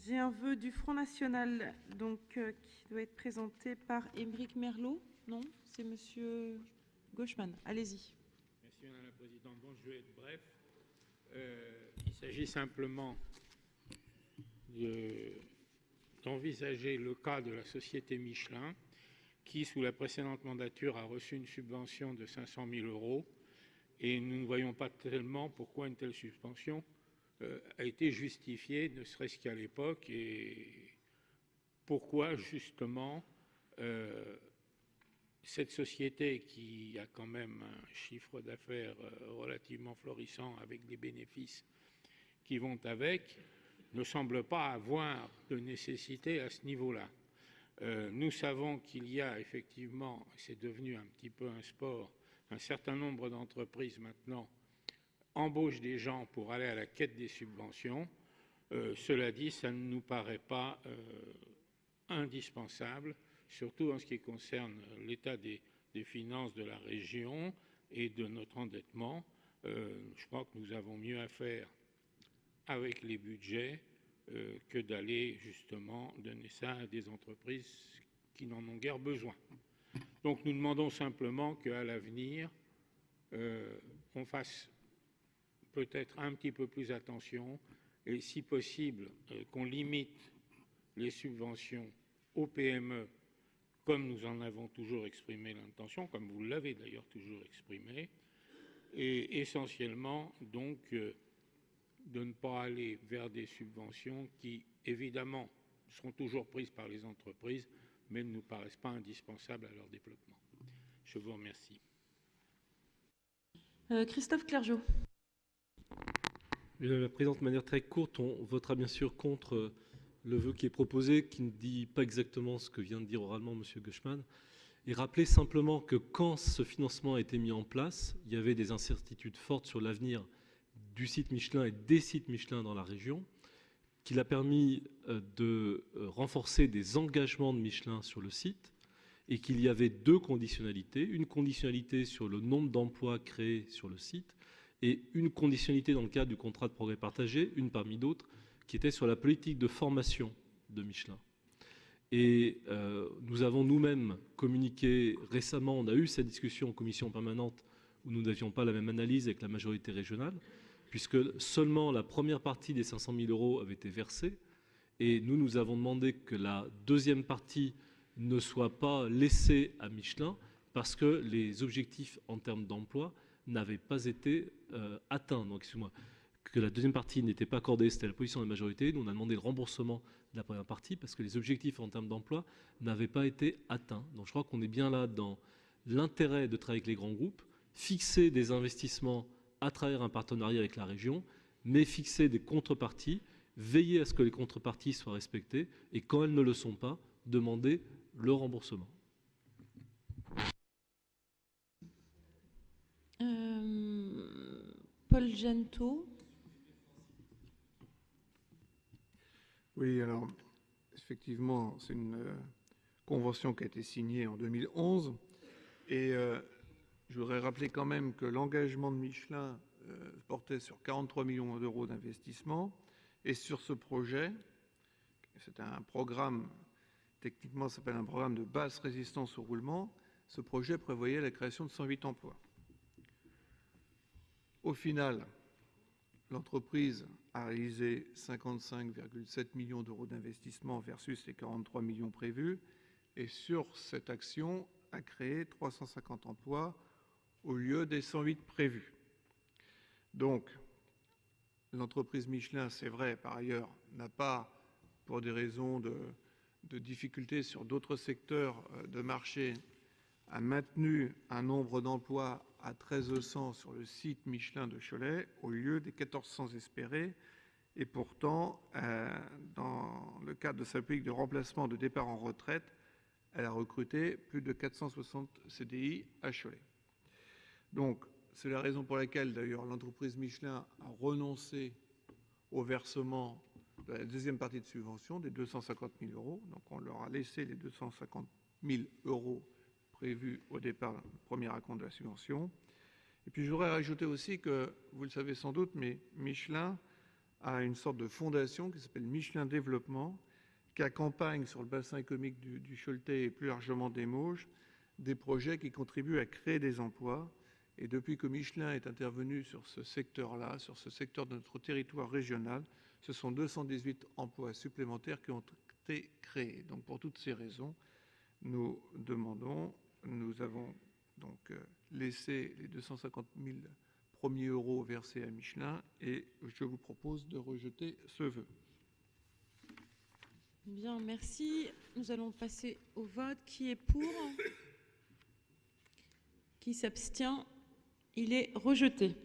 J'ai un vœu du Front National donc, qui doit être présenté par Émeric Merlot. Non, c'est Monsieur Gauchmann. Allez-y. Merci Madame la Présidente. Bon, je vais être bref. Il s'agit simplement d'envisager le cas de la société Michelin qui, sous la précédente mandature, a reçu une subvention de 500 000 € et nous ne voyons pas tellement pourquoi une telle suspension a été justifiée, ne serait-ce qu'à l'époque, et pourquoi justement cette société qui a quand même un chiffre d'affaires relativement florissant avec des bénéfices qui vont avec, ne semble pas avoir de nécessité à ce niveau-là. Nous savons qu'il y a effectivement, c'est devenu un petit peu un sport, un certain nombre d'entreprises maintenant embauchent des gens pour aller à la quête des subventions. Cela dit, ça ne nous paraît pas indispensable, surtout en ce qui concerne l'état des finances de la région et de notre endettement. Je crois que nous avons mieux à faire avec les budgets que d'aller justement donner ça à des entreprises qui n'en ont guère besoin. Donc nous demandons simplement qu'à l'avenir, on fasse peut-être un petit peu plus attention et si possible qu'on limite les subventions aux PME comme nous en avons toujours exprimé l'intention, comme vous l'avez d'ailleurs toujours exprimé, et essentiellement donc de ne pas aller vers des subventions qui évidemment seront toujours prises par les entreprises mais ne nous paraissent pas indispensables à leur développement. Je vous remercie. Christophe Clergeau. Madame la Présidente, de manière très courte, on votera bien sûr contre le vœu qui est proposé, qui ne dit pas exactement ce que vient de dire oralement M. Gauchmann, et rappeler simplement que quand ce financement a été mis en place, il y avait des incertitudes fortes sur l'avenir du site Michelin et des sites Michelin dans la région, qu'il a permis de renforcer des engagements de Michelin sur le site, et qu'il y avait deux conditionnalités, une conditionnalité sur le nombre d'emplois créés sur le site, et une conditionnalité dans le cadre du contrat de progrès partagé, une parmi d'autres, qui était sur la politique de formation de Michelin. Et nous avons nous-mêmes communiqué récemment, on a eu cette discussion en commission permanente où nous n'avions pas la même analyse avec la majorité régionale, puisque seulement la première partie des 500 000 € avait été versée, et nous avons demandé que la deuxième partie ne soit pas laissée à Michelin, parce que les objectifs en termes d'emploi n'avait pas été atteint. Donc, excusez-moi, que la deuxième partie n'était pas accordée, c'était la position de la majorité. Nous, on a demandé le remboursement de la première partie parce que les objectifs en termes d'emploi n'avaient pas été atteints. Donc, je crois qu'on est bien là dans l'intérêt de travailler avec les grands groupes, fixer des investissements à travers un partenariat avec la région, mais fixer des contreparties, veiller à ce que les contreparties soient respectées et quand elles ne le sont pas, demander le remboursement. Paul Gento. Oui, alors, effectivement, c'est une convention qui a été signée en 2011. Et je voudrais rappeler quand même que l'engagement de Michelin portait sur 43 millions d'euros d'investissement. Et sur ce projet, c'est un programme, techniquement, ça s'appelle un programme de basse résistance au roulement. Ce projet prévoyait la création de 108 emplois. Au final, l'entreprise a réalisé 55,7 millions d'euros d'investissement versus les 43 millions prévus. Et sur cette action, a créé 350 emplois au lieu des 108 prévus. Donc, l'entreprise Michelin, c'est vrai, par ailleurs, n'a pas, pour des raisons de difficultés sur d'autres secteurs de marché, a maintenu un nombre d'emplois à 1300 sur le site Michelin de Cholet au lieu des 1400 espérés. Et pourtant, dans le cadre de sa politique de remplacement de départ en retraite, elle a recruté plus de 460 CDI à Cholet. Donc, c'est la raison pour laquelle, d'ailleurs, l'entreprise Michelin a renoncé au versement de la deuxième partie de subvention, des 250 000 €. Donc, on leur a laissé les 250 000 € prévus au départ, le premier acompte de la subvention. Et puis, je voudrais rajouter aussi que, vous le savez sans doute, mais Michelin à une sorte de fondation qui s'appelle Michelin Développement, qui accompagne sur le bassin économique du Choletais et plus largement des Mauges des projets qui contribuent à créer des emplois. Et depuis que Michelin est intervenu sur ce secteur-là, sur ce secteur de notre territoire régional, ce sont 218 emplois supplémentaires qui ont été créés. Donc pour toutes ces raisons, nous avons donc laissé les 250 000 premiers euros versés à Michelin et je vous propose de rejeter ce vœu. Bien, merci. Nous allons passer au vote. Qui est pour? Qui s'abstient? Il est rejeté.